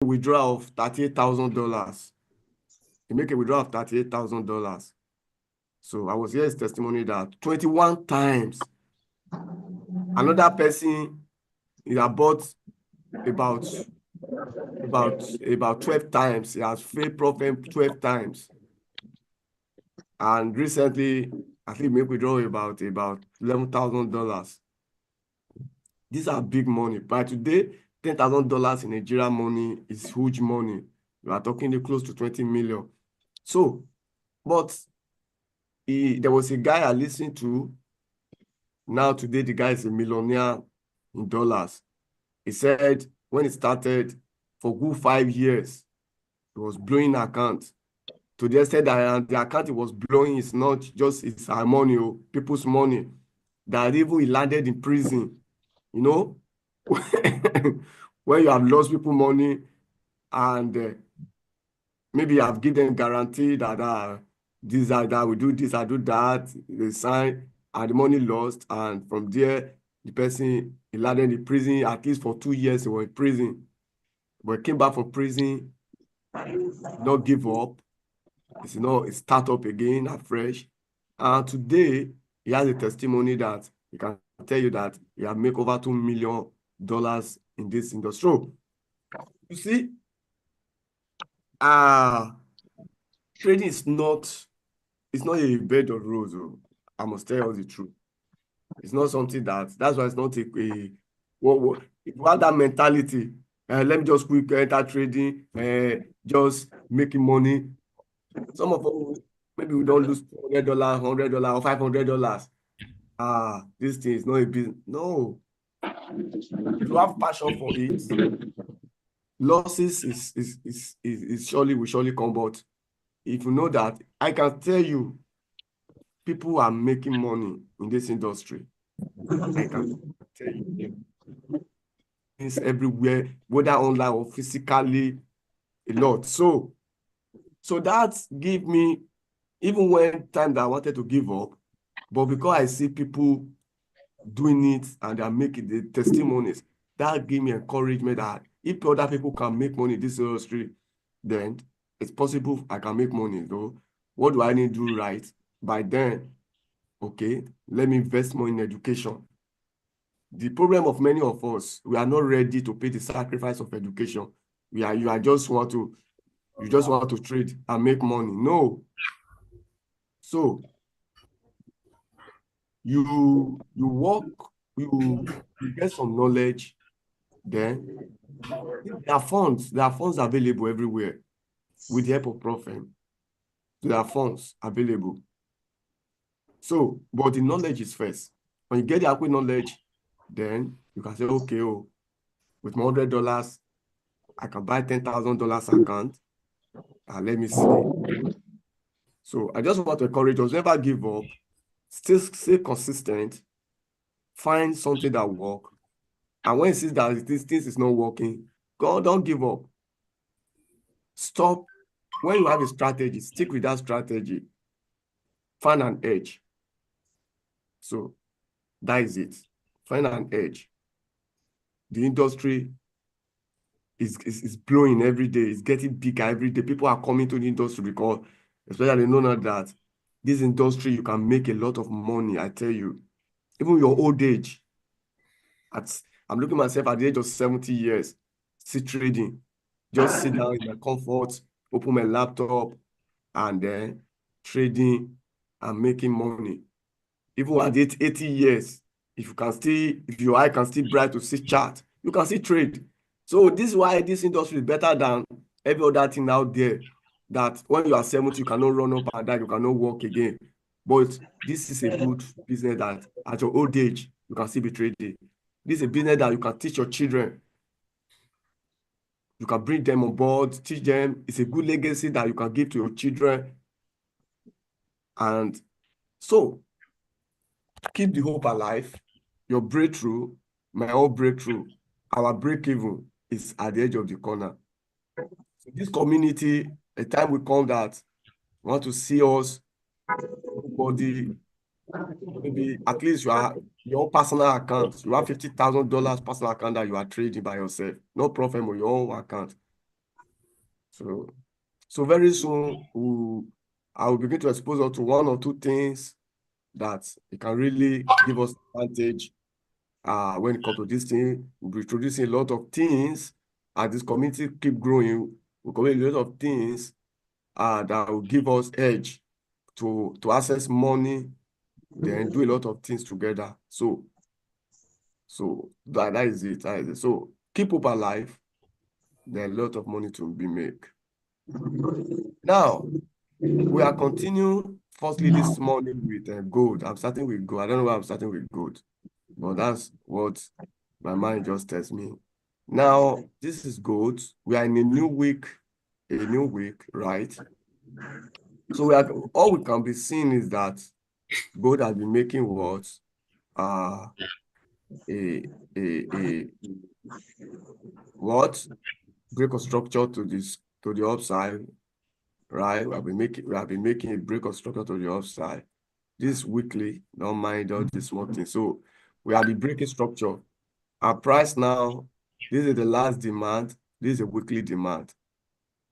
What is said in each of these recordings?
withdrawal of $38,000. He make a withdrawal of $38,000. So I was here his testimony that 21 times. Another person, he had bought about 12 times. He has failed profit 12 times. And recently, I think make withdrawal about $11,000. These are big money. By today, $10,000 in Nigerian money is huge money. We are talking close to 20 million. So, but there was a guy I listened to. Now today, the guy is a millionaire in dollars. He said when it started, for good 5 years, he was blowing account. To the extent that the account he was blowing is not just it's our money, people's money. That even he landed in prison. You know, when you have lost people money and maybe you have given them guarantee that this or that, we do this, I do that, they sign, and the money lost, and from there, the person he landed in prison, at least for 2 years he was in prison. But he came back from prison, not give up, he start up again afresh. And today, he has a testimony that he can tell you that he have made over $2 million in this industry. You see, trading is not a bed of roses. I must tell you the truth. It's not something that's why it's not what if you have that mentality, let me just quick enter trading, just making money. Some of us, maybe we don't lose $200, $100, or $500. This thing is not a business. No. If you have passion for it, losses will surely come. But if you know that, I can tell you, people are making money in this industry. I can tell you. It's everywhere, whether online or physically, a lot. So that give me, even when time that I wanted to give up, but because I see people doing it and they are making the testimonies, that give me encouragement that if other people can make money in this industry, then it's possible I can make money. Though, what do I need to do right? By then, okay, let me invest more in education. The problem of many of us, we are not ready to pay the sacrifice of education. You just want to trade and make money. No. So you work, you get some knowledge, then there are funds available everywhere with the help of Prophet. There are funds available. So, but the knowledge is first. When you get the adequate knowledge, then you can say, okay, with my $100, I can buy $10,000 account. Let me see. So I just want to encourage us, never give up, still stay consistent, find something that works. And when you see that this thing is not working, don't give up. Stop. When you have a strategy, stick with that strategy. Find an edge. So that is it. Find an edge. The industry is blowing every day. It's getting bigger every day. People are coming to the industry because, especially knowing that this industry, you can make a lot of money, I tell you. Even your old age. I'm looking at myself at the age of 70 years, still trading. Just sit down in my comfort, open my laptop, and then trading and making money. Even at 80 years, if your eye can still bright to see chart, you can still trade. So this is why this industry is better than every other thing out there. That when you are 70, you cannot run up and down, you cannot walk again. But this is a good business that at your old age, you can still be trading. This is a business that you can teach your children. You can bring them on board, teach them. It's a good legacy that you can give to your children. And so, keep the hope alive. Your breakthrough, my own breakthrough, our break-even is at the edge of the corner. So this community, a time will come that want to see us, everybody, maybe at least you are your own personal account. You have $50,000 personal account that you are trading by yourself. No problem with your own account. So very soon I will begin to expose us to one or two things that it can really give us advantage when it comes to this thing. We'll be introducing a lot of things as this community keep growing. We'll commit a lot of things that will give us edge to access money, then do a lot of things together. So that is it. That is it. So keep hope alive. There's a lot of money to be made. Now, we are continuing firstly this morning with gold. I'm starting with gold. I don't know why I'm starting with gold, but that's what my mind just tells me. Now, this is gold. We are in a new week, right? So all we can be seeing is that gold has been making what? What? Break of structure to the upside, right? We have been making a break of structure to the upside. This weekly, don't mind all this small thing. So we have the breaking structure. Our price now, this is the last demand. This is a weekly demand,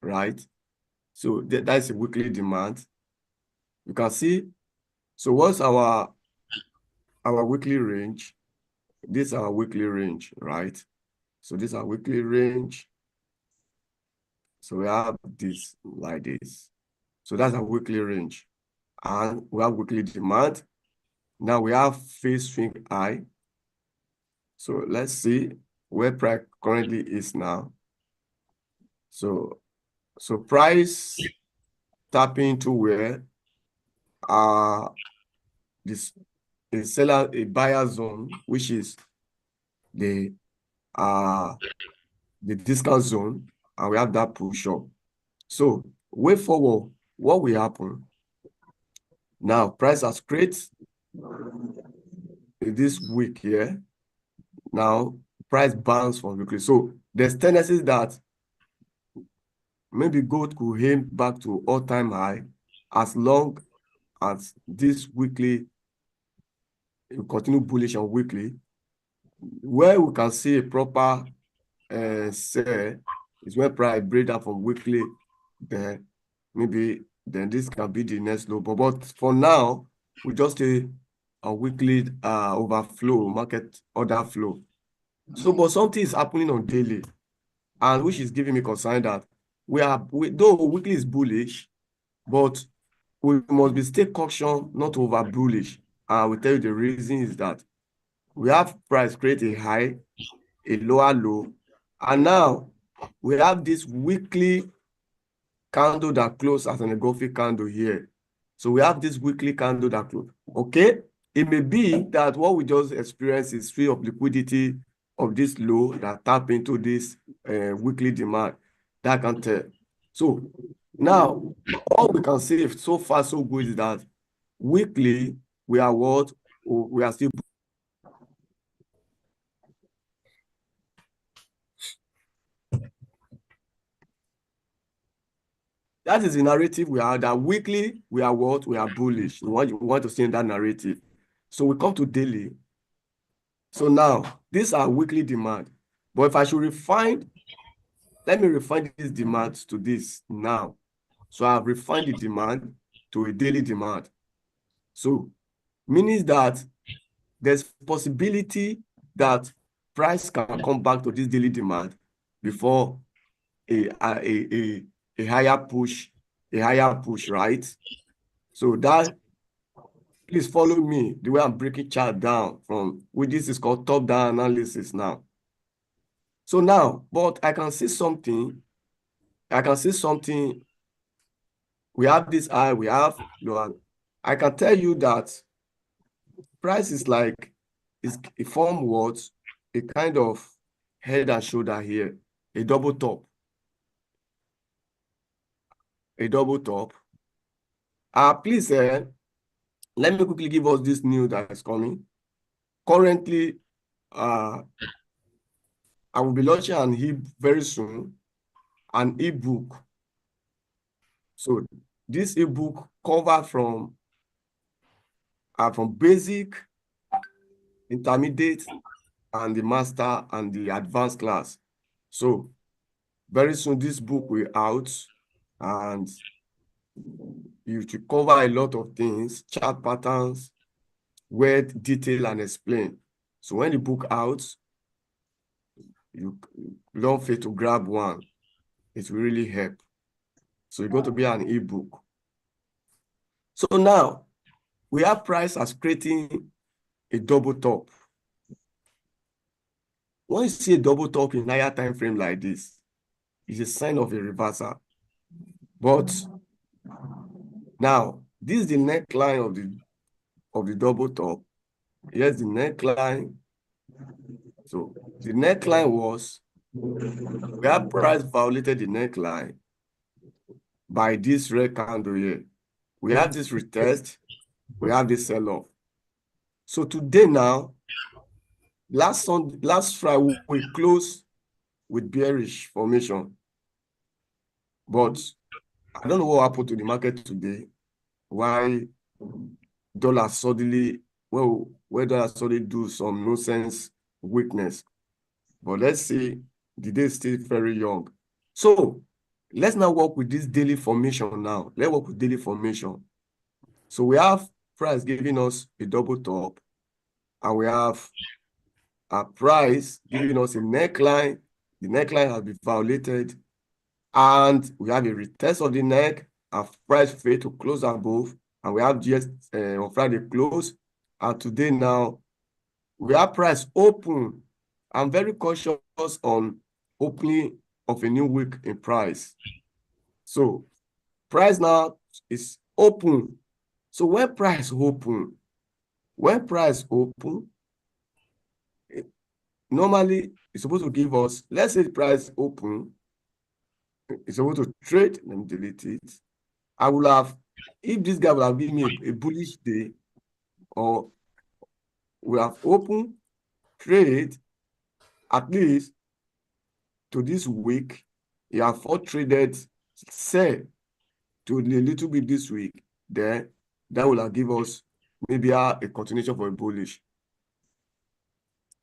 right? So that's a weekly demand. You can see. So what's our weekly range? This is our weekly range, right? So this is our weekly range. So we have this like this. So that's our weekly range. And we have weekly demand. Now we have phase swing high. So let's see where price currently is now. So price tapping to where this is a buyer zone, which is the discount zone, and we have that push up. So way forward, what will happen? Now price has created this week here. Now price bounce from weekly. So there's tendencies that maybe gold could aim back to all-time high as long as this weekly will continue bullish on weekly. Where we can see a proper sell is where price break down from weekly, then maybe this can be the next low. But for now, we just a weekly overflow, market order flow. So, but something is happening on daily, and which is giving me concern that though weekly is bullish, but we must be stay caution not over bullish. And I will tell you the reason is that we have price create a high, a lower low, and now we have this weekly candle that closed as an engulfing candle here. So we have this weekly candle that closed. Okay, it may be that what we just experienced is free of liquidity of this low that tap into this weekly demand. That can tell. So now all we can say so far so good is that weekly we are what? We are still. That is the narrative we are. That weekly we are what? We are bullish. We want to see in that narrative. So we come to daily. So now these are weekly demand. But if I should let me refine this demand to this now. So I've refined the demand to a daily demand. So meaning that there's possibility that price can come back to this daily demand before a higher push, right? So that, please follow me the way I'm breaking chart down from which this is called top-down analysis now. So now, but I can see something. We have this high, we have lower. I can tell you that price is like, it form what? A kind of head and shoulder here, a double top. Please, let me quickly give us this news that is coming. Currently, I will be launching very soon, an ebook. So this ebook cover from basic, intermediate, and the master and the advanced class. So very soon this book will out, and you should cover a lot of things, chart patterns, word, detail, and explain. So when the book out, you don't fail to grab one. It will really help. So it's going to be an ebook. So now we have price as creating a double top. When you see a double top in higher time frame like this, it's a sign of a reversal. But now this is the neckline of the double top. Here's the neckline. So the neckline was, we have price violated the neckline by this red candle here. We have this retest, we have this sell-off. So today now, last Friday, we closed with bearish formation. But I don't know what happened to the market today. Why dollar suddenly, where dollar suddenly do some nonsense weakness. But let's see, the day is still very young. So let's now work with this daily formation now. Let's work with daily formation. So we have price giving us a double top, and we have a price giving us a neckline. The neckline has been violated, and we have a retest of the neck, and price failed to close above, and we have just on Friday close, and today now we have price open. I'm very cautious on opening of a new week in price. So price now is open. So when price open, normally it's supposed to give us, let's say the price open, it's supposed to trade. Let me delete it. I will have, if this guy will have given me a bullish day, or we have open trade at least to this week, you have traded sell to a little bit this week, then that will have give us maybe a continuation for a bullish.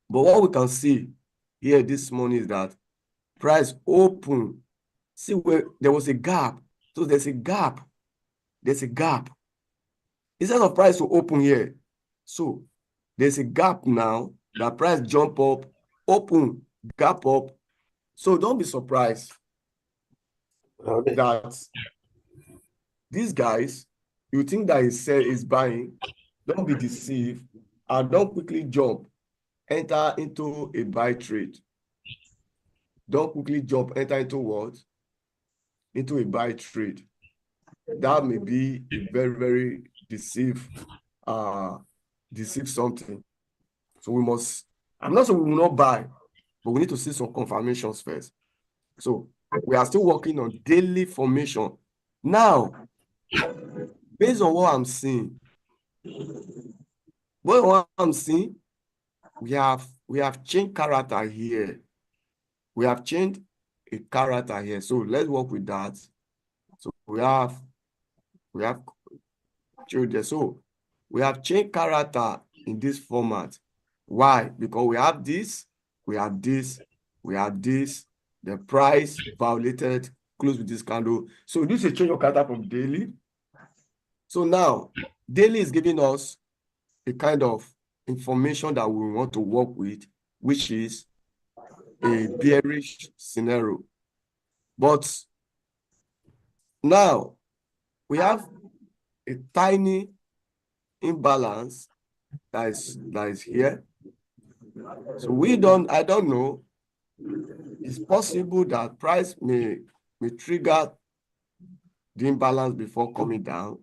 But what we can see here this morning is that price open. See where there was a gap. So there's a gap. There's a gap. Instead of price to open here, so there's a gap now. That price jump up, open, gap up. So don't be surprised that these guys, you think that is buying, don't be deceived, and don't quickly jump, enter into a buy trade. Don't quickly jump, enter into what? Into a buy trade. That may be a very, very deceive something. So we must, I'm not saying we will not buy, but we need to see some confirmations first. So we are still working on daily formation. Now, based on what I'm seeing, we have changed character here. We have changed a character here. So let's work with that. So we have changed. So we have changed character in this format. Why? Because we have this, we have this, we have this. The price violated, close with this candle. So this is a change of character from daily. So now, daily is giving us a kind of information that we want to work with, which is a bearish scenario. But now, we have a tiny imbalance that is here. So I don't know. It's possible that price may trigger the imbalance before coming down,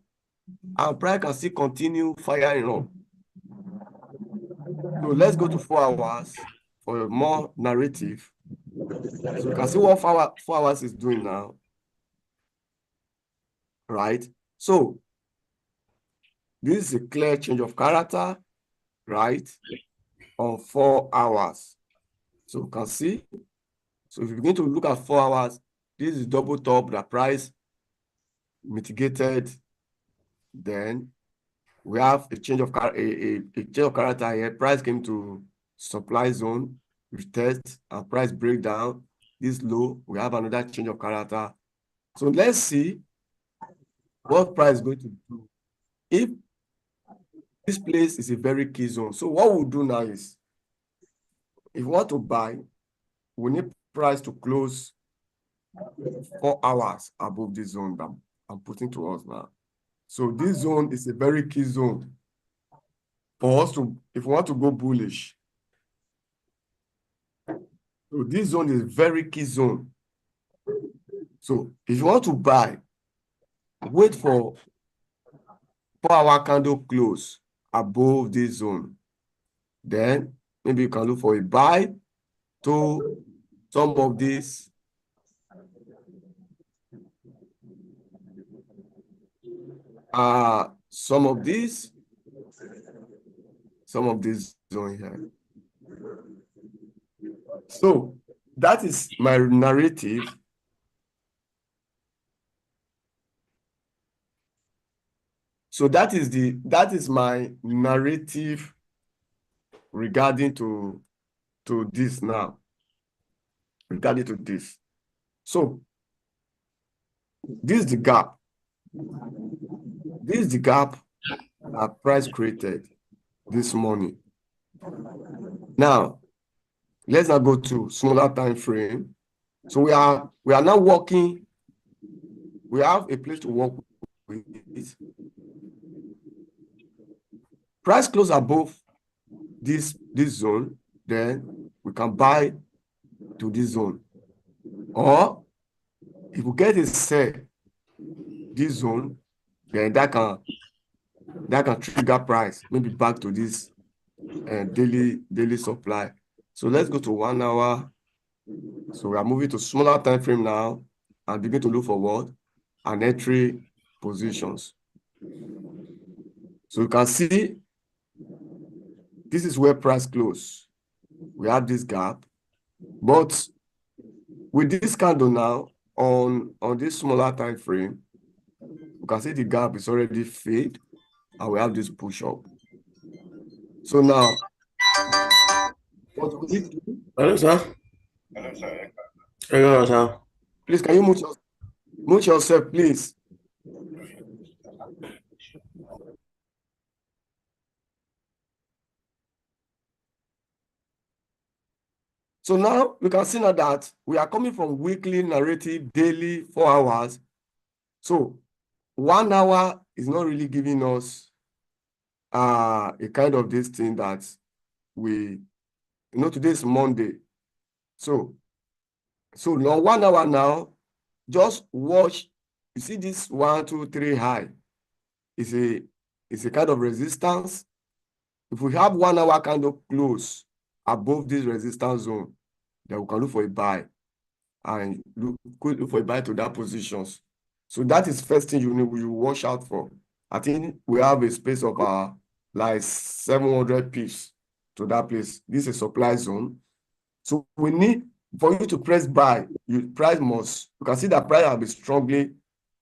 and price can still continue firing up. So let's go to 4 hours for a more narrative. So you can see what 4 hours is doing now, right? So this is a clear change of character, right, on 4 hours. So you can see. So if you begin to look at 4 hours, this is double top, the price mitigated. Then we have a change of character here. Price came to supply zone, retest, and price breakdown. this low, we have another change of character. So let's see what price is going to do. If this place is a very key zone, so what we'll do now is, if we want to buy, we need price to close 4 hours above this zone that I'm putting to us now. So this zone is a very key zone for us to, if we want to go bullish. So this zone is a very key zone. So if you want to buy, wait for 4-hour candle close above this zone. Then maybe you can look for a buy to some of this zone here. So that is my narrative. So that is my narrative regarding to this now. Regarding to this. So this is the gap. This is the gap that price created this morning. Now, let's now go to smaller time frame. So we are now working. We have a place to work with it. Price close above this zone, then we can buy to this zone. Or if we get a sell this zone, then that can trigger price maybe back to this daily supply. So let's go to 1 hour. So we are moving to smaller time frame now and begin to look for what? An entry positions. So you can see this is where price close. We have this gap, but with this candle now on this smaller time frame, you can see the gap is already fade, and we have this push up. So now, what we need to do? Hello, sir. Hello, sir. Please, can you mute yourself, please? So now we can see now that we are coming from weekly narrative, daily, 4 hours. So 1 hour is not really giving us a kind of this thing that today is Monday. So now 1 hour now, just watch. You see this 1, 2, 3 high. It's a kind of resistance. If we have 1 hour candle close above this resistance zone, then we can look for a buy and look for a buy to that positions. So that is first thing you watch out for. I think we have a space of like 700 pips to that place. This is a supply zone. So we need for you to press buy. You can see that price will be strongly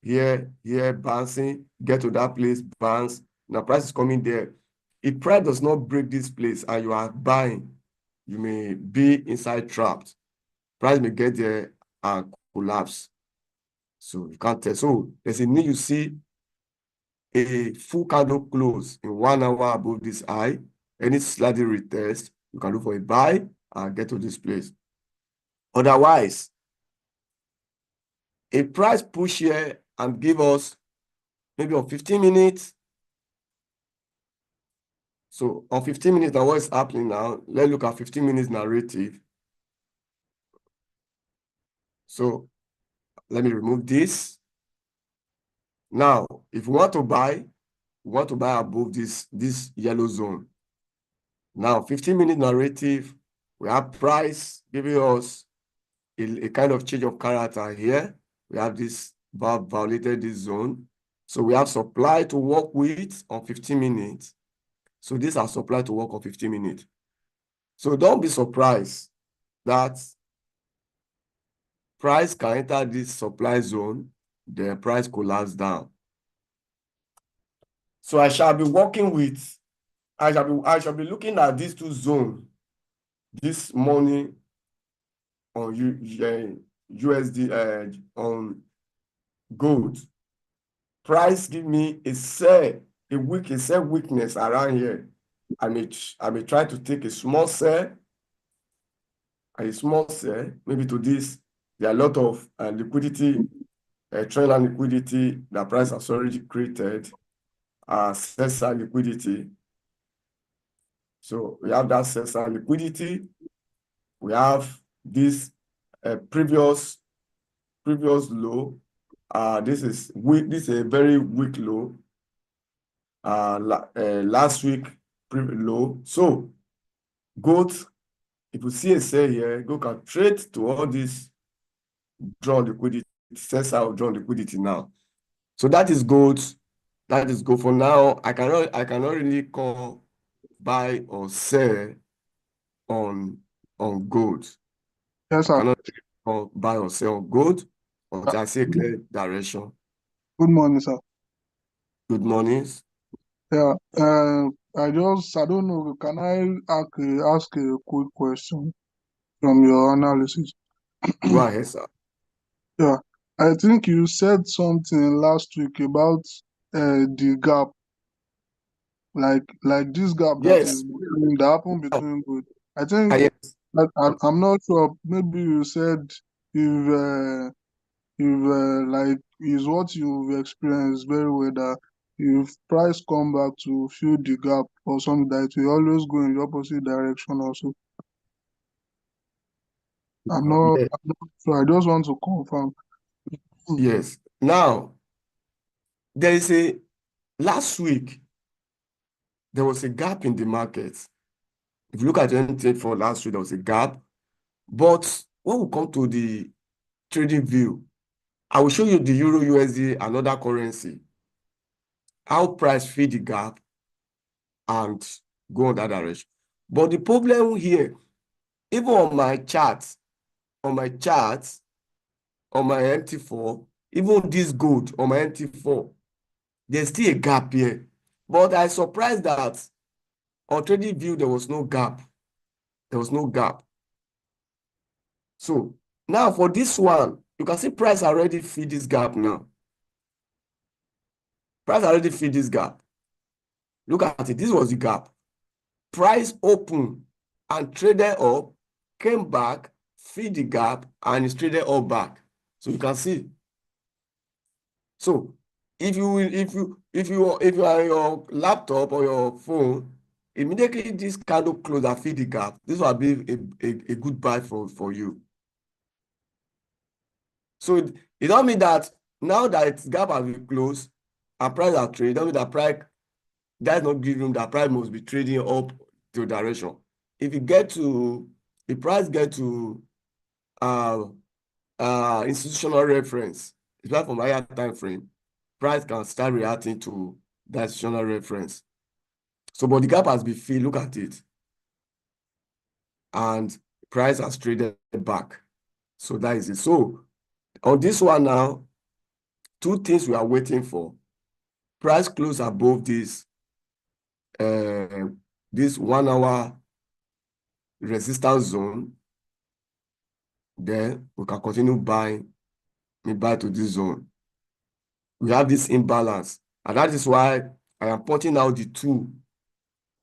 here, bouncing, get to that place, bounce. Now price is coming there. If price does not break this place and you are buying, you may be inside trapped. Price may get there and collapse. So you can't tell. So there's a need you see a full candle close in 1 hour above this high. Any slightly retest, you can look for a buy and get to this place. Otherwise, a price push here and give us maybe on 15 minutes. So on 15 minutes, now what is happening now? Let's look at 15 minutes narrative. So let me remove this. Now, if we want to buy, above this yellow zone. Now, 15-minute narrative, we have price giving us a kind of change of character here. We have this violated this zone. So we have supply to work with on 15 minutes. So these are supply to work on 15 minutes. So don't be surprised that price can enter this supply zone, the price collapse down. So I shall be working with, I shall be looking at these two zones this morning on USD on gold. Price give me a sell weakness around here. I may try to take a small sell, maybe to this. There are a lot of liquidity, trend and liquidity that price has already created, sell liquidity. So we have that sell liquidity. We have this previous low. This is weak. This is a very weak low. Last week low. So gold, if you see a sell here, go can trade to all this drawn liquidity, sell out drawn liquidity now. So that is gold. That is gold for now. I cannot really call buy or sell on gold. Yes, sir. I cannot call buy or sell on gold until I see a clear direction. Good morning, sir. Good mornings. Yeah. I don't know. Can I ask a quick question from your analysis? Go ahead, sir. Yeah. I think you said something last week about the gap, like this gap that Yes. is that happened between good. I think Yes. I'm not sure. Maybe you said if like is what you've experienced very well, that if price come back to fill the gap or something, that it will always go in the opposite direction also. Yes. I'm not sure. I just want to confirm. Yes. Now, there is last week, there was a gap in the market. If you look at anything for last week, there was a gap. But when we come to the trading view, I will show you the Euro USD, another currency, how price fill the gap and go in that direction. But the problem here, even on my charts, on my MT4, even this gold on my MT4, there's still a gap here. But I'm surprised that on trading view, there was no gap. There was no gap. So now for this one, you can see price already fill this gap now. Price already fill this gap. Look at it. This was the gap. Price opened and traded up, came back, fill the gap, and it's traded up back. So you can see. So if you are on your laptop or your phone, immediately this candle close and fill the gap. This will be a good buy for you. So it don't mean that now that its gap has been closed and price are traded, don't mean that price that's not giving room, that price must be trading up to direction. If price get to institutional reference, it's like from higher time frame, price can start reacting to that institutional reference. So, but the gap has been filled, look at it. And price has traded back. So that is it. So on this one now, two things we are waiting for. Price close above this 1 hour resistance zone. Then we can continue buying, buy to this zone. We have this imbalance, and that is why I am pointing out the two.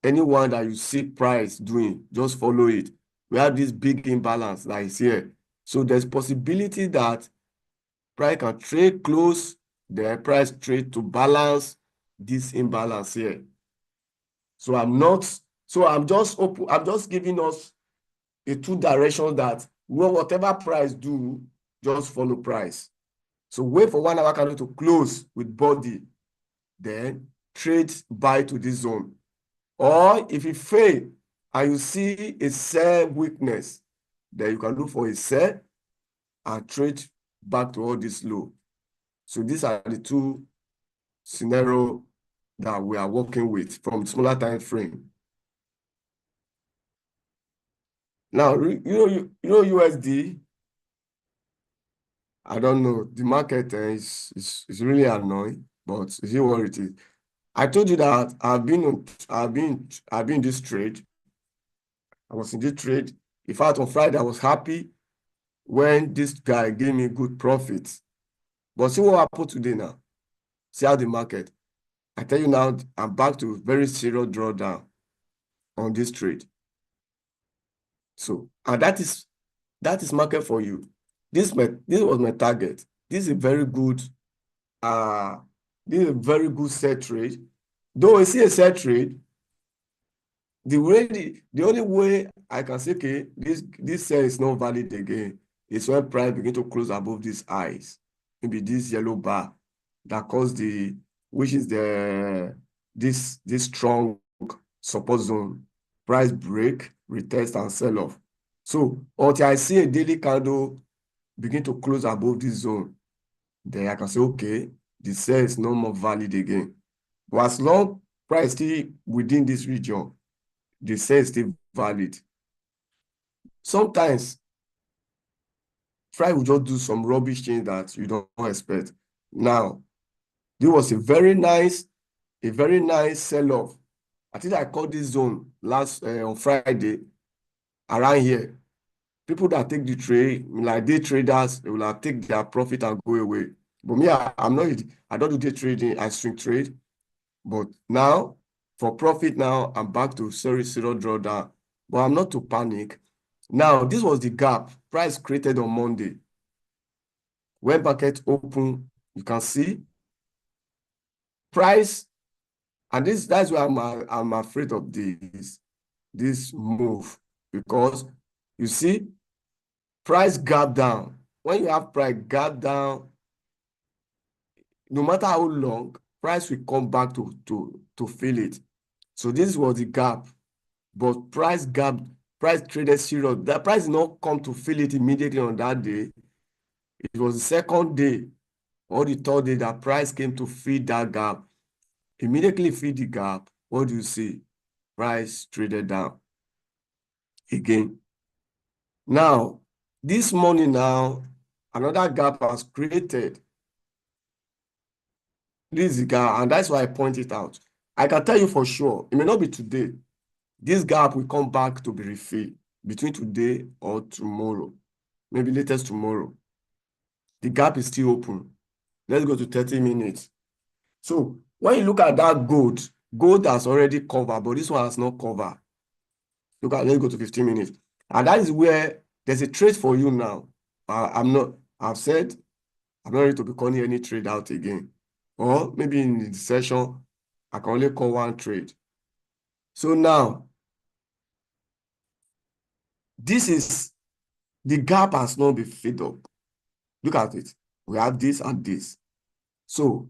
Anyone that you see price doing, just follow it. We have this big imbalance that is here. So there's possibility that price can trade close, the price trade to balance this imbalance here. So I'm just giving us a two direction that whatever price do, just follow price. So wait for 1 hour candle to close with body, then trade buy to this zone. Or if it fail and you see a sell weakness, then you can look for a sell and trade back to all this low. So these are the two scenarios that we are working with from smaller time frame. Now, you know USD, I don't know. The market is really annoying, but see what it is. I told you that I've been in this trade. I was in this trade. In fact, on Friday, I was happy when this guy gave me good profits. But see what happened today now. See how the market. I tell you now, I'm back to very serious drawdown on this trade. So, and that is market for you. This was my target. This is a very good set trade. Though it's a set trade, the only way I can say, okay, this sell is not valid again is when price begin to close above these highs. Maybe this yellow bar that caused which is this strong support zone. Price break, retest, and sell off. So until I see a daily candle begin to close above this zone, then I can say, okay, the sell is no more valid again. But as long price still within this region, the sell is still valid. Sometimes price will just do some rubbish change that you don't expect. Now, this was a very nice sell-off. I think I called this zone last on Friday around here. People that take the trade, like day traders, they will take their profit and go away. But me, I don't do day trading, I swing trade. But now, for profit now, I'm back to serious drawdown. But I'm not to panic. Now, this was the gap. Price created on Monday. When market open, you can see price, and that's why I'm afraid of this move, because you see price gap down. When you have price gap down, no matter how long, price will come back to fill it. So this was the gap, but price traded serious. That price did not come to fill it immediately on that day. It was the second day or the third day that price came to feed that gap. Immediately feed the gap. What do you see? Price traded down again. Now, this morning now, another gap was created. This is the gap, and that's why I point it out. I can tell you for sure, it may not be today. This gap will come back to be refilled between today or tomorrow, maybe latest tomorrow. The gap is still open. Let's go to 30 minutes. So when you look at that gold has already covered, but this one has not covered. Let's go to 15 minutes. And that is where there's a trade for you now. I've said I'm not ready to be calling any trade out again. Or maybe in the session, I can only call one trade. So now, this is the gap has not been filled up. Look at it. We have this and this. So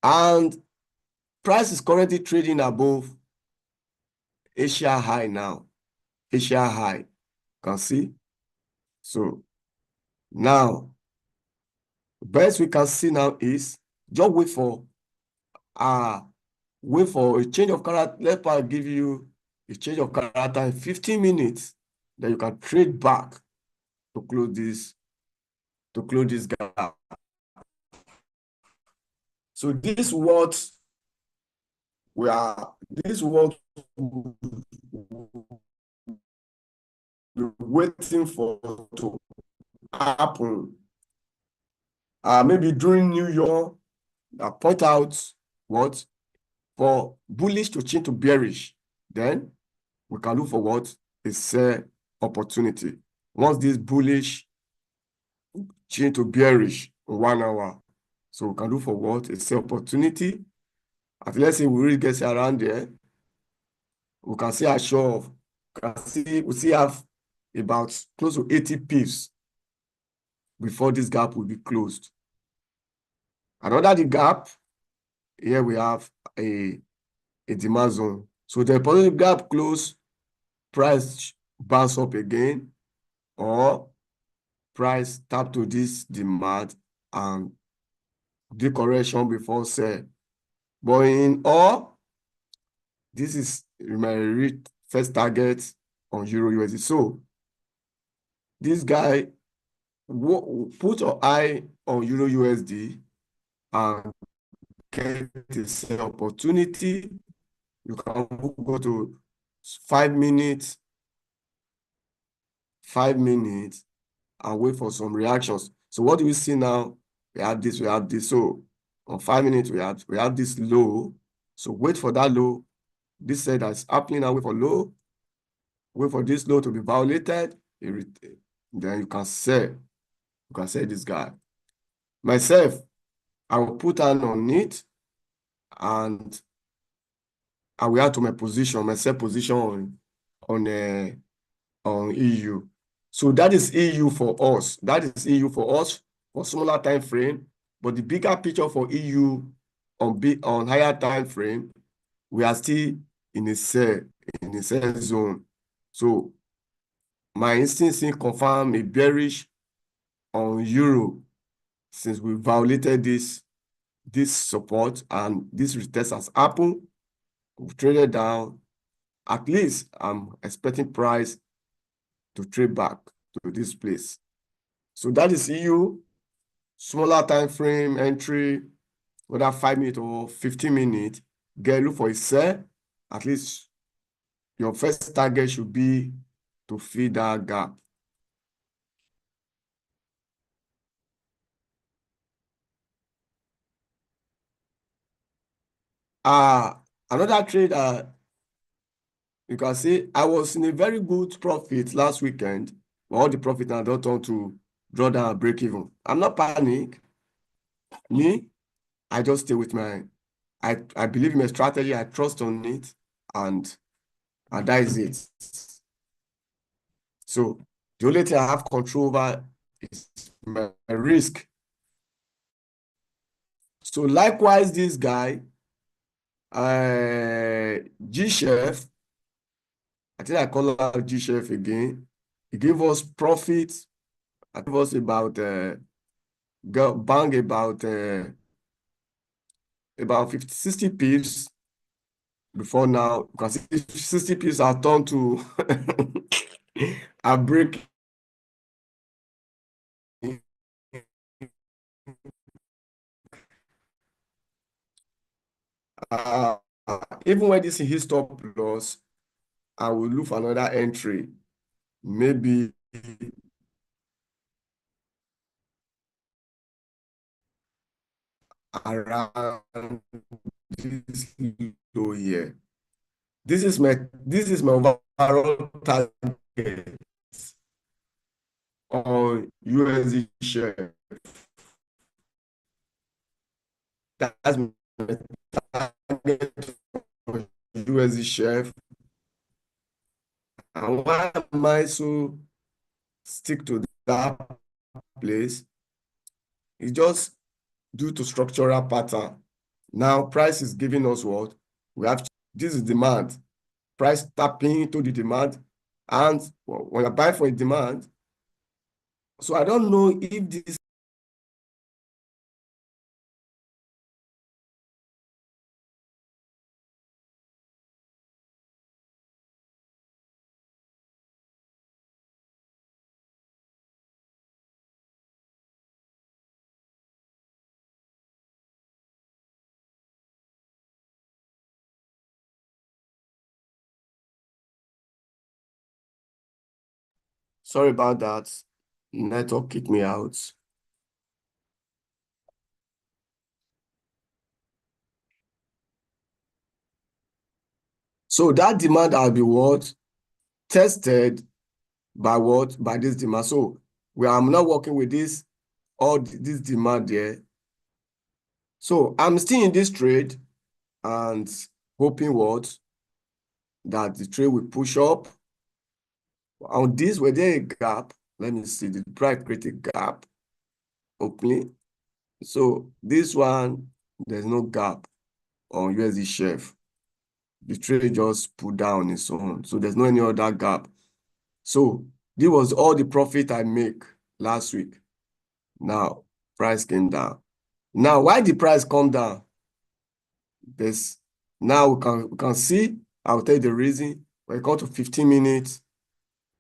and price is currently trading above Asia high now. Asia high. You can see. So now, best we can see now is just wait for a change of character. Let me give you a change of character in 15 minutes. Then you can trade back to close this gap. So this is what we're waiting for to happen. Maybe during New Year, I point out what for bullish to change to bearish. Then we can look for what a sell opportunity. Once this bullish change to bearish in 1 hour, so we can look for what a sell opportunity. And let's say we really get around there, we can see a show of, we see have about close to 80 pips before this gap will be closed. And under the gap, here we have a demand zone. So the positive gap close, price bounce up again, or price tap to this demand and the correction before sell. But in all, this is my first target on Euro USD. So this guy, put your eye on Euro USD and get a sell opportunity. You can go to 5 minutes 5 minutes and wait for some reactions. So what do we see now? We have this, we have this. So on 5 minutes, we have this low. So wait for that low. This said that's happening now, wait for low. Wait for this low to be violated. Then you can sell. You can sell this guy. Myself, I will put on it and I will add to my position, my sell position on EU. So that is EU for us. That is EU for us for smaller time frame. But the bigger picture for EU on higher time frame, we are still in a sell zone. So my instinct confirm a bearish on euro since we violated this support and this retest has happened. We've traded down. At least I'm expecting price to trade back to this place. So that is EU, smaller time frame entry, whether 5 minutes or 15 minutes, look for a sell. At least your first target should be to fill that gap. Another trade, you can see I was in a very good profit last weekend. All the profit now don't turn to draw down and break even. I'm not panic. Me, I just stay with I believe in my strategy, I trust on it, and that is it. So the only thing I have control over is my risk. So likewise, this guy, G-Chef, I think I call out G-Chef again. He gave us profit. I think it was about bang about 50, 60 pips. Before now, you can see 60 pips are turned to a break. Even when this is his stop loss, I will look for another entry, maybe around this low here. This is my overall target on USD share. That's my target for USD share. And why am I so stick to that place? It's just due to structural pattern. Now price is giving us what? This is demand. Price tapping into the demand. And when I buy for a demand, so I don't know if this sorry about that. Network kicked me out. So that demand will be what? Tested by what? By this demand. So I'm not working with this demand there. So I'm still in this trade and hoping what? That the trade will push up. On this, were there a gap? Let me see. The price create a gap opening. So this one, there's no gap on USD Chef. The trade just put down its own. So there's no any other gap. So this was all the profit I make last week. Now price came down. Now why the price come down? Now we can see. I'll tell you the reason. When it comes to 15 minutes,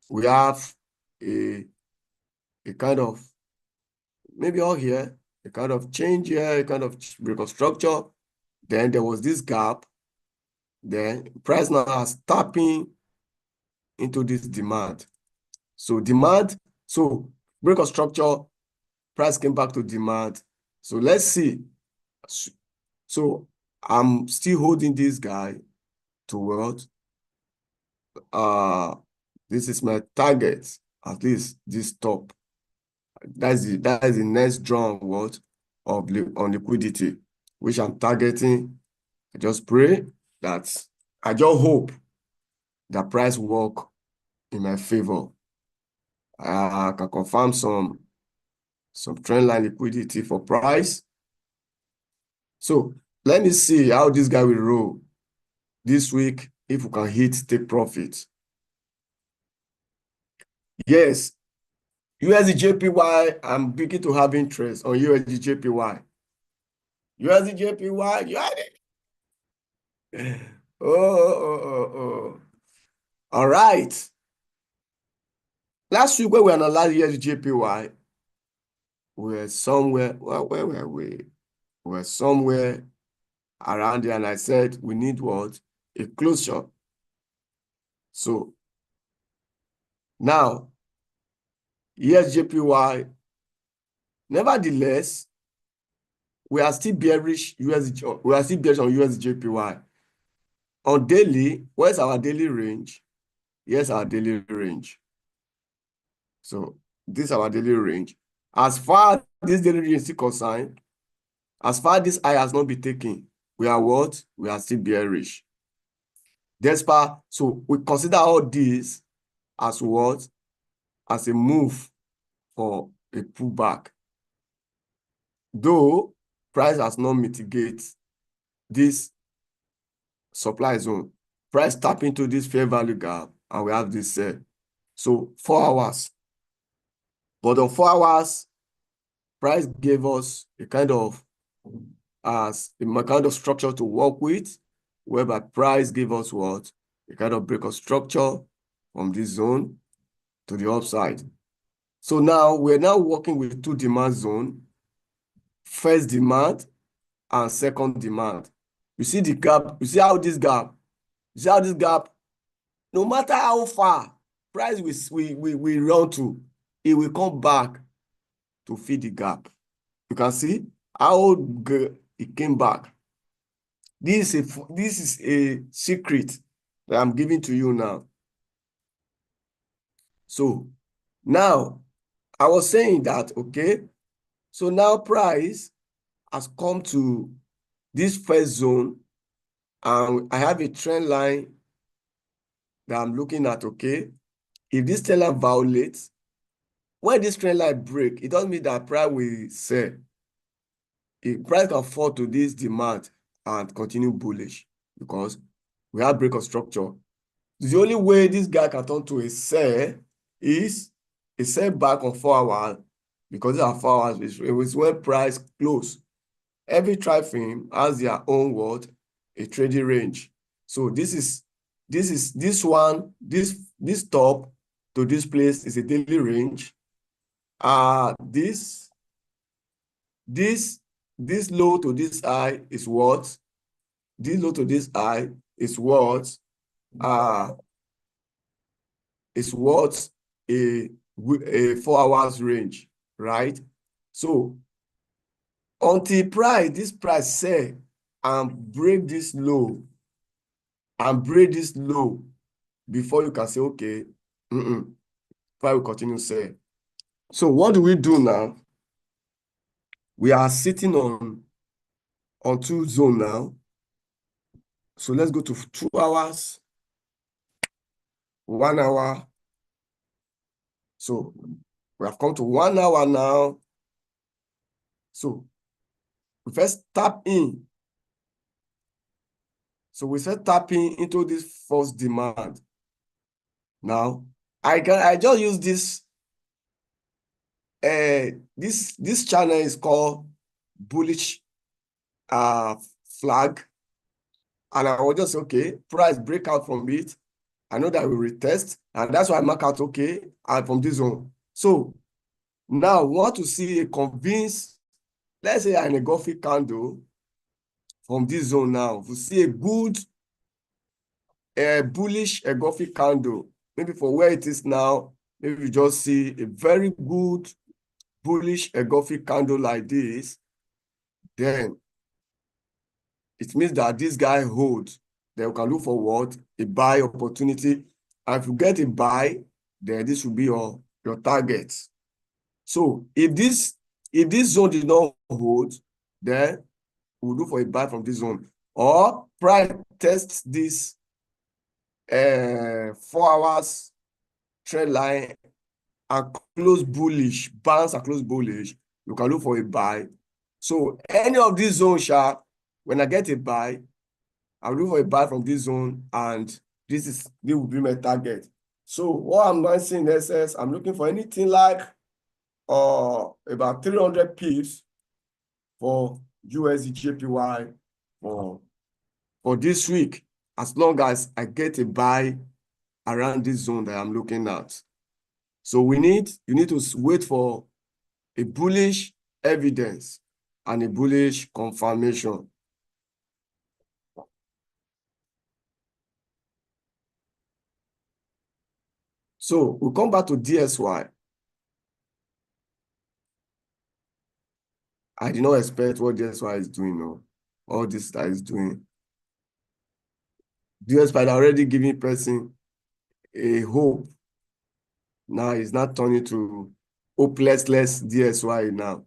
we have a kind of maybe all here, a kind of change here, a kind of break of structure. Then there was this gap. Then price now is tapping into this demand. So demand, so break of structure, price came back to demand. So let's see. So I'm still holding this guy to what? This is my target, at least this top. That is the next draw on what? On liquidity, which I'm targeting. I just pray that I just hope that price work in my favor. I can confirm some trend line liquidity for price. So let me see how this guy will roll this week. If we can hit take profit. Yes, USD-JPY, I'm beginning to have interest on USD-JPY. USD-JPY, you had it. Oh. All right. Last week when we analyzed USD-JPY, we were somewhere, well, where were we? We were somewhere around there, and I said we need what? A closure. So now, USD-JPY, nevertheless, we are still bearish on USD-JPY. On daily, where's our daily range? Here's our daily range. So this is our daily range. As far as this daily range is concerned, as far as this high has not been taken, we are what? We are still bearish. Despite, so we consider all this as what? As a move for a pullback. Though price has not mitigated this supply zone, price tap into this fair value gap, and we have this sell. So 4 hours. But on 4 hours, price gave us a kind of structure to work with, whereby price gave us what? A kind of break of structure from this zone to the upside. So now we're now working with 2 demand zones, first demand and second demand. You see the gap, you see how this gap, no matter how far price we run to, it will come back to fill the gap. You can see how it came back. This is a secret that I'm giving to you now. So now I was saying that, okay, so now price has come to this first zone, and I have a trend line that I'm looking at, okay? If this trend line violates, when this trend line break, it doesn't mean that price will sell. If price can fall to this demand and continue bullish, because we have break of structure. The only way this guy can turn to a sell is a sell back on 4 hours, because these are 4 hours, it was when price close. Every tri-frame has their own what? A trading range. So this top to this place is a daily range. This low to this high is what? This low to this high is what? Is what? A 4 hours range, right? So until this price sell and break this low, before you can say, okay, price will continue sell. So what do we do now? We are sitting on 2 zone now. So let's go to 2 hours, 1 hour. So we have come to 1 hour now. So we first tap in. So we start tapping into this first demand. Now I just use this. This channel is called bullish flag, and I will just say, okay, price break out from it. I know that we retest, and that's why I mark out, okay, and from this zone. So now we want to see a convince, let's say an engulfing candle from this zone. Now we see a good bullish engulfing candle, maybe for where it is now, maybe you just see a very good bullish engulfing candle like this, then it means that this guy holds. Then you can look for what? A buy opportunity. And if you get a buy, then this will be your target. So if this zone did not hold, then we'll look for a buy from this zone. Or price test this 4 hours trend line and close bullish, bounce and close bullish, you can look for a buy. So any of these zones, when I get a buy, I'll look for a buy from this zone, and this will be my target. So what I'm not seeing in SS, I'm looking for anything like about 300 pips for USD JPY for this week, as long as I get a buy around this zone that I'm looking at. So you need to wait for a bullish evidence and a bullish confirmation. So we'll come back to DSY. I did not expect what DSY is doing, no. All this that is doing. DSY already giving person a hope. Now it's not turning to hopeless DSY now.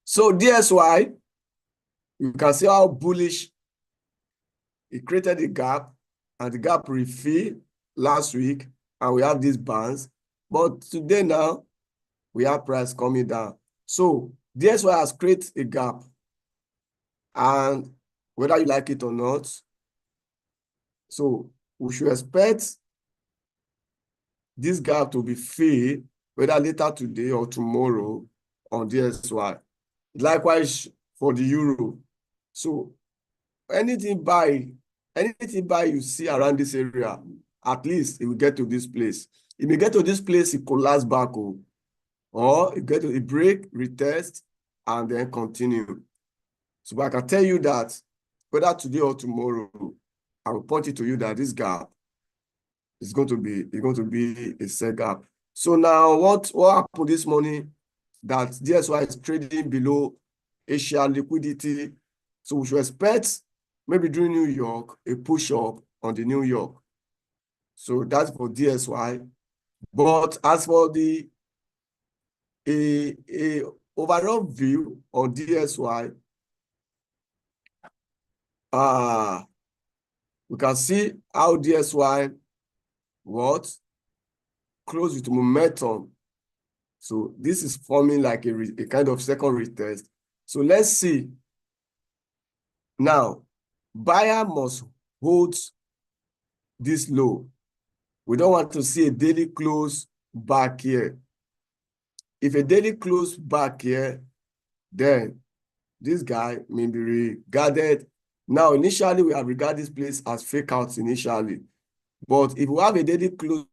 So DSY, you can see how bullish it created a gap, and the gap refill last week, and we have these bands. But today now, we have price coming down. So DSY has created a gap, and whether you like it or not, so we should expect this gap to be filled whether later today or tomorrow on DSY. Likewise for the euro. So anything buy you see around this area, at least it will get to this place. It may get to this place, it collapse back, or it get to a break, retest, and then continue. So but I can tell you that whether today or tomorrow, I will point it to you that this gap is going to be a sell gap. So now what happened this morning? That DSY is trading below Asia liquidity. So we should expect maybe during New York a push up on the New York. So that's for DSY. But as for the overall view on DSY, we can see how DSY close with momentum. So this is forming like a kind of second retest. So let's see. Now, buyer must hold this low. We don't want to see a daily close back here. If a daily close back here, then this guy may be regarded. Now, initially, we have regarded this place as fake outs initially. But if we have a daily close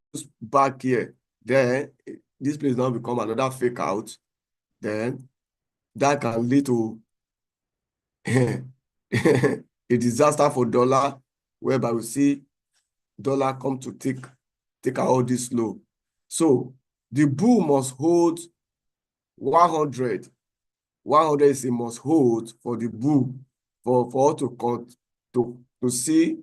back here, then this place now become another fake out. Then that can lead to a disaster for dollar, whereby we see dollar come to take out all this low. So the bull must hold 100. 100 is a must hold for the bull for to see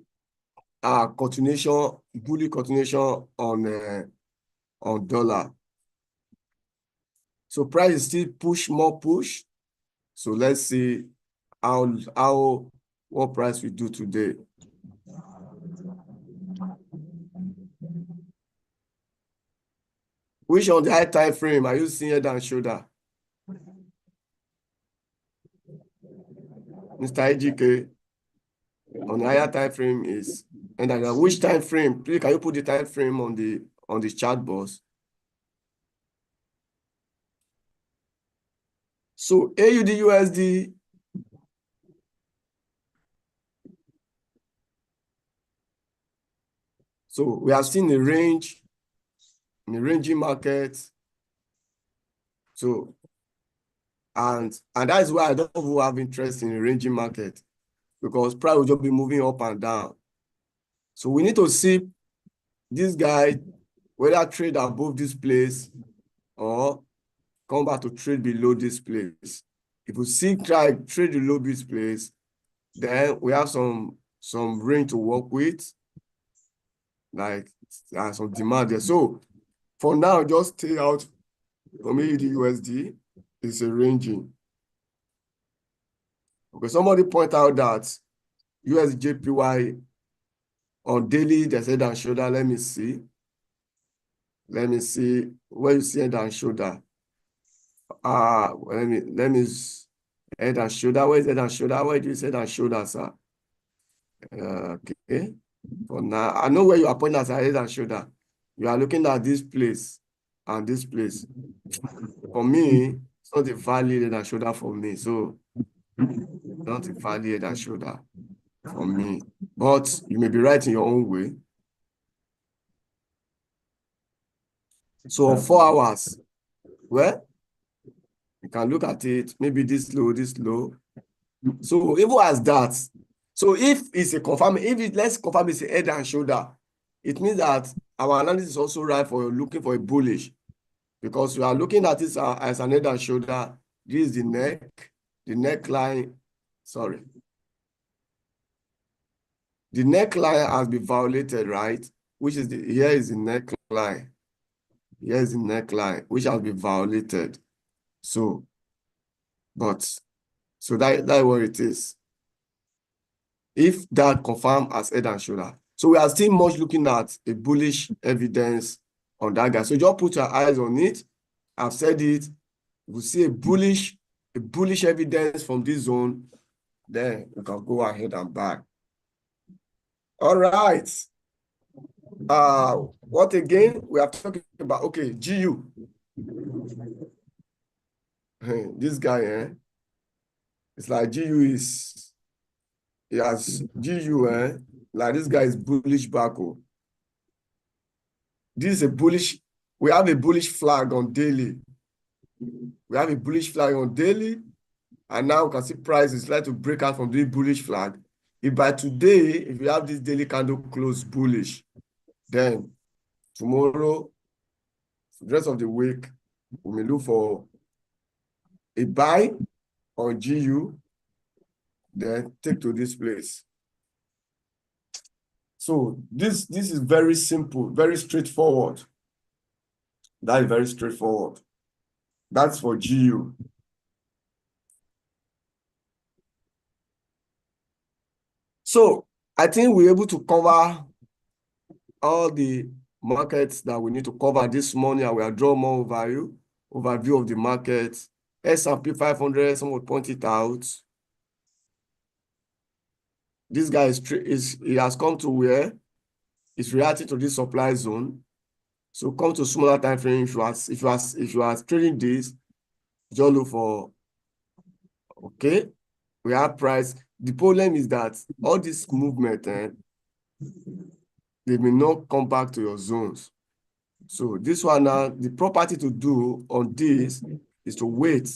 continuation, bullish continuation on dollar. So price is still more push. So let's see what price we do today. Which on the high time frame are you seeing head and shoulder? Mr. EGK, on the higher time frame is, and which time frame? Please, can you put the time frame on the chart box? So AUD USD, so we have seen a range in the ranging market. So and that is why I don't have interest in the ranging market, because price will just be moving up and down. So we need to see this guy, whether trade above this place or come back to trade below this place. If we see try trade below this place, then we have some range to work with, like some demand there. So for now, just stay out from AUD USD. It's a ranging. Okay, somebody point out that USJPY on daily, they said and shoulder. Let me see. Let me see where you see head and shoulder. Let me head and shoulder. Where is head and shoulder? Where do you say head and shoulder, sir? Okay. For now, I know where you are pointing at head and shoulder. You are looking at this place and this place. For me, it's not a valid head and shoulder for me. So not a valid head and shoulder for me. But you may be right in your own way. So on 4 hours, well, you can look at it, maybe this low, this low. So even as that, so if it's a confirm, let's confirm it's a head and shoulder, it means that our analysis is also right for looking for a bullish, because we are looking at it as an head and shoulder. This is the neckline. Sorry. The neckline has been violated, right? Which is here is the neckline. Here is the neckline, which has been violated. So that's what it is. If that confirmed as head and shoulder. So we are still much looking at a bullish evidence on that guy. So just put your eyes on it. I've said it. We see a bullish evidence from this zone, then we can go ahead and buy. All right. What again? We are talking about, okay, GU. This guy, it's like GU is, he has GU, like this guy is bullish back. This is a bullish, we have a bullish flag on daily. We have a bullish flag on daily, and now we can see price is like to break out from the bullish flag. If by today, if we have this daily candle close bullish, then tomorrow, the rest of the week, we may look for a buy on GU, then take to this place. So this is very simple, very straightforward. That is very straightforward. That's for GU. So I think we're able to cover all the markets that we need to cover this morning. I will draw more overview of the market. S&P 500, someone point it out. This guy he has come to where it's reacting to this supply zone. So come to smaller time frame. If you are trading this, just look for, okay, we have price. The problem is that all this movement, they may not come back to your zones. So this one now, the property to do on this is to wait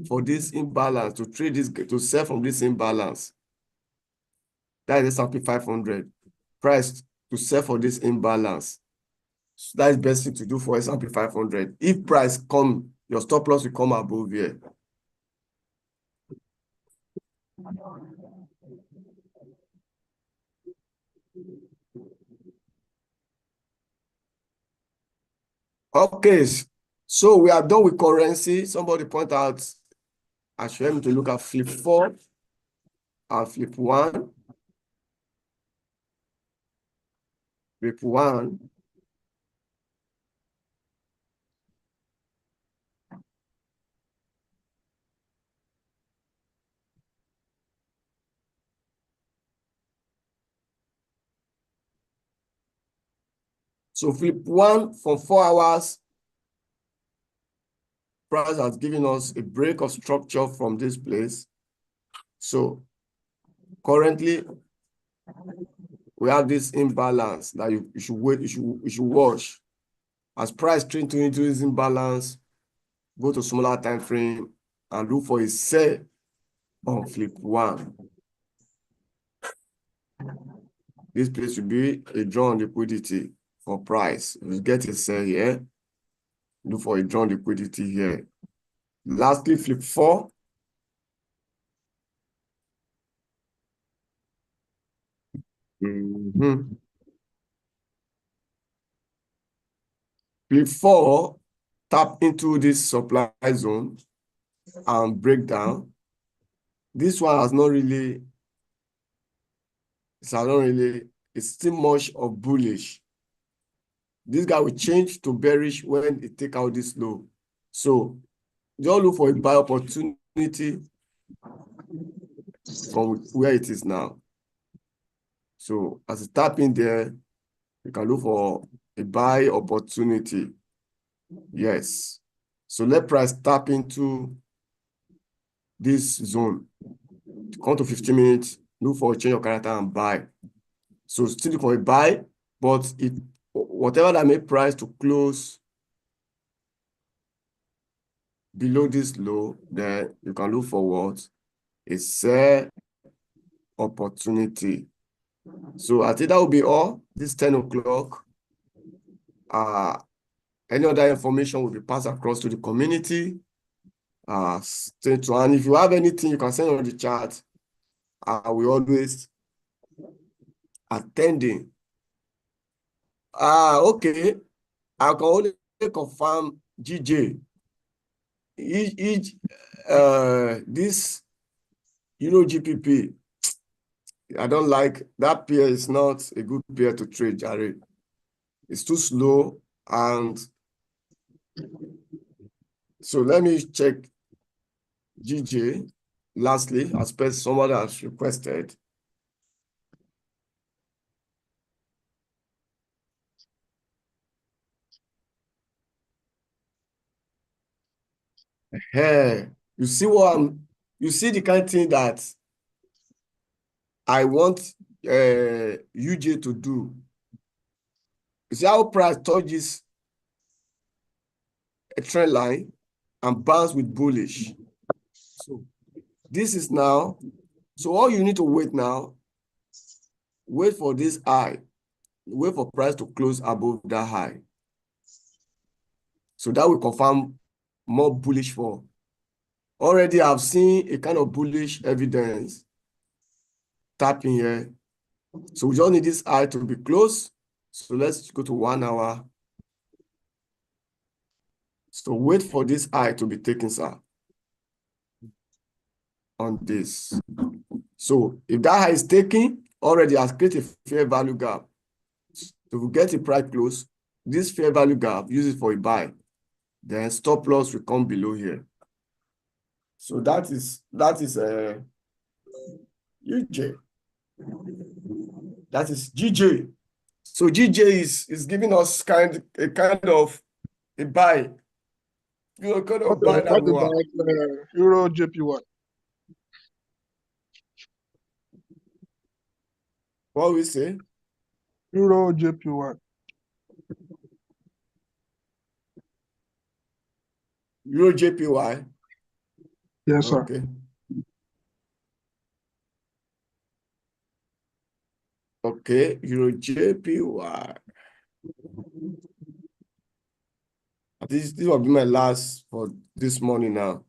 for this imbalance, to trade this, to sell from this imbalance. That is S&P 500. Price to sell for this imbalance. So that is best thing to do for S&P 500. If price come, your stop loss will come above here. Okay, so we are done with currency. Somebody point out, I should have to look at flip 4 and flip 1. Flip 1. So flip 1 for 4 hours, price has given us a break of structure from this place. So currently, we have this imbalance that you should wait, you should watch. As price trend into this imbalance, go to smaller time frame and look for a sell on flip 1. This place will be a drawn liquidity for price. We get a sell here. Look for a drawn liquidity here. Lastly, flip 4. Flip 4, tap into this supply zone and break down. This one has not really, it's still much of bullish. This guy will change to bearish when it take out this low. So just look for a buy opportunity from where it is now. So as it tap in there, you can look for a buy opportunity. Yes. So let price tap into this zone. Come to 15 minutes, look for a change of character and buy. So still look for a buy, but whatever that make price to close below this low, then you can look for what? A sell opportunity. So I think that will be all. This 10 o'clock. Any other information will be passed across to the community. Stay tuned. And if you have anything, you can send on the chat. I will always attending. Okay. I can only confirm GJ. This Euro GPP, I don't like that pair. Is not a good pair to trade, Jared. It's too slow, and so let me check GJ. Lastly, as per someone has requested. Hey, you see you see the kind of thing that I want UJ to do. You see how price touches a trend line and bounce with bullish. So this is now, so all you need to wait now, wait for this high, wait for price to close above that high. So that will confirm more bullish for. Already I've seen a kind of bullish evidence tapping here. So we just need this high to be close. So let's go to 1 hour. So wait for this high to be taken, sir, on this. So if that high is taken, already has created a fair value gap. So we get a price close, this fair value gap, use it for a buy. Then stop loss will come below here. So that is UJ. That is GJ. So GJ is giving us a kind of a buy. You know, kind of buy that what about Euro JPY? What we say? Euro JPY. Euro JPY. Yes, sir. Okay. Okay, Euro JPY. This will be my last for this morning now.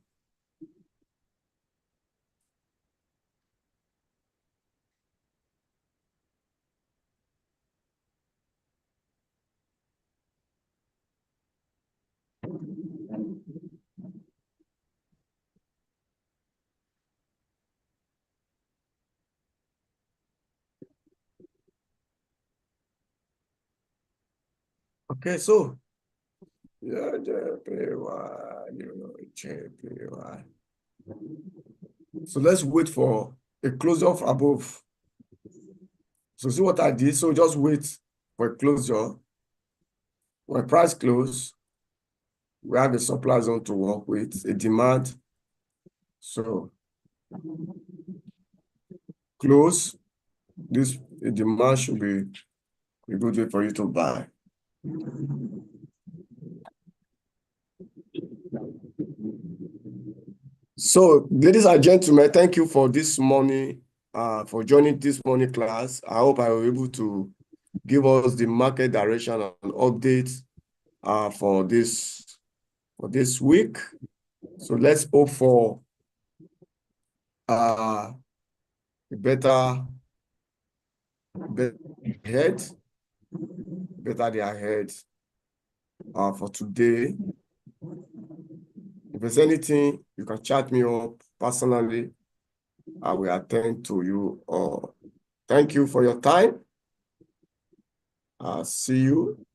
Okay, so JPY. So let's wait for a closure of above. So see what I did. So just wait for a closure. When price close, we have a supply zone to work with, a demand. So close, this demand should be a good way for you to buy. So, ladies and gentlemen, thank you for this morning for joining this morning class. I hope I was able to give us the market direction and updates for this week. So let's hope for a better day ahead for today. If there's anything, you can chat me up personally. I will attend to you. Thank you for your time. See you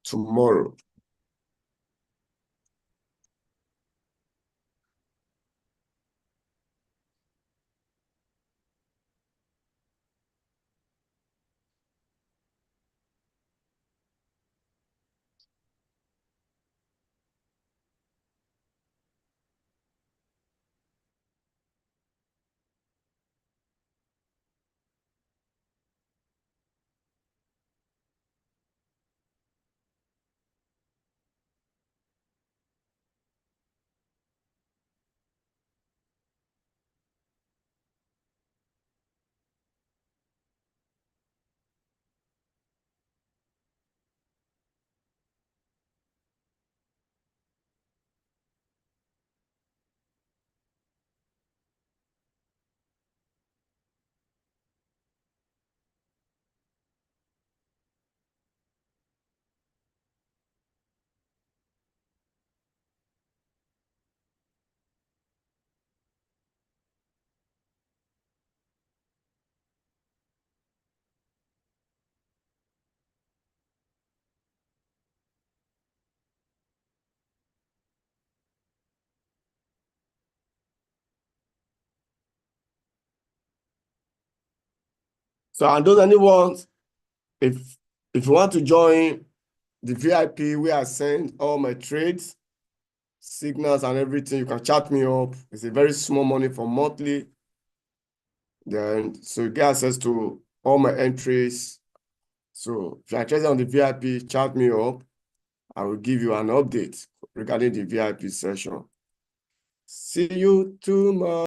tomorrow. So, and those anyone, if you want to join the VIP where I send all my trades, signals and everything, you can chat me up. It's a very small money for monthly. Then, so you get access to all my entries. So if you're interested on the VIP, chat me up. I will give you an update regarding the VIP session. See you tomorrow.